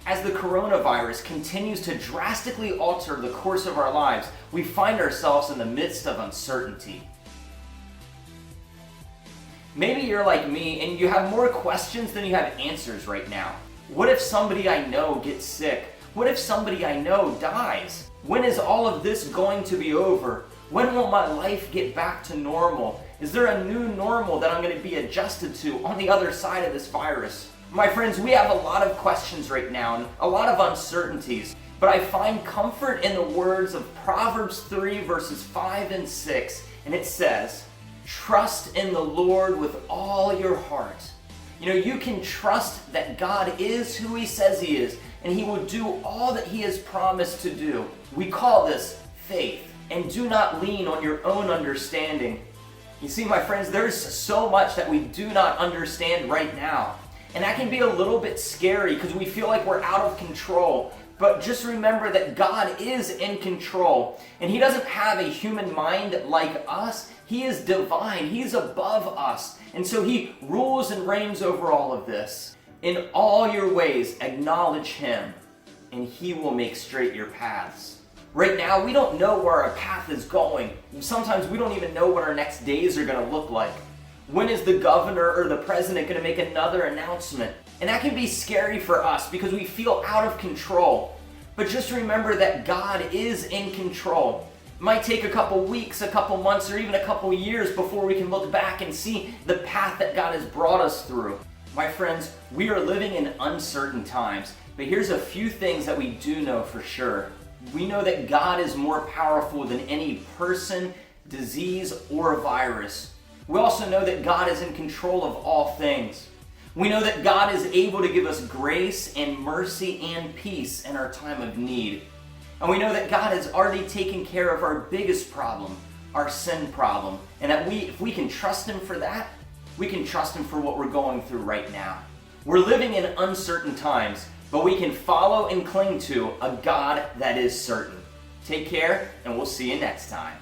As the coronavirus continues to drastically alter the course of our lives, we find ourselves in the midst of uncertainty. Maybe you're like me and you have more questions than you have answers right now. What if somebody I know gets sick? What if somebody I know dies? When is all of this going to be over? When will my life get back to normal? Is there a new normal that I'm going to be adjusted to on the other side of this virus? My friends, we have a lot of questions right now and a lot of uncertainties, but I find comfort in the words of Proverbs 3 verses 5 and 6, and it says, "Trust in the Lord with all your heart." You know, you can trust that God is who He says He is, and He will do all that He has promised to do. We call this faith. And do not lean on your own understanding. You see, my friends, there's so much that we do not understand right now. And that can be a little bit scary because we feel like we're out of control. But just remember that God is in control. And He doesn't have a human mind like us. He is divine. He's above us. And so He rules and reigns over all of this. In all your ways, acknowledge Him, and He will make straight your paths. Right now, we don't know where our path is going. Sometimes we don't even know what our next days are going to look like. When is the governor or the president going to make another announcement? And that can be scary for us because we feel out of control. But just remember that God is in control. It might take a couple weeks, a couple months, or even a couple years before we can look back and see the path that God has brought us through. My friends, we are living in uncertain times, but here's a few things that we do know for sure. We know that God is more powerful than any person, disease, or virus. We also know that God is in control of all things. We know that God is able to give us grace and mercy and peace in our time of need. And we know that God has already taken care of our biggest problem, our sin problem. And that if we can trust Him for that, we can trust Him for what we're going through right now. We're living in uncertain times, but we can follow and cling to a God that is certain. Take care, and we'll see you next time.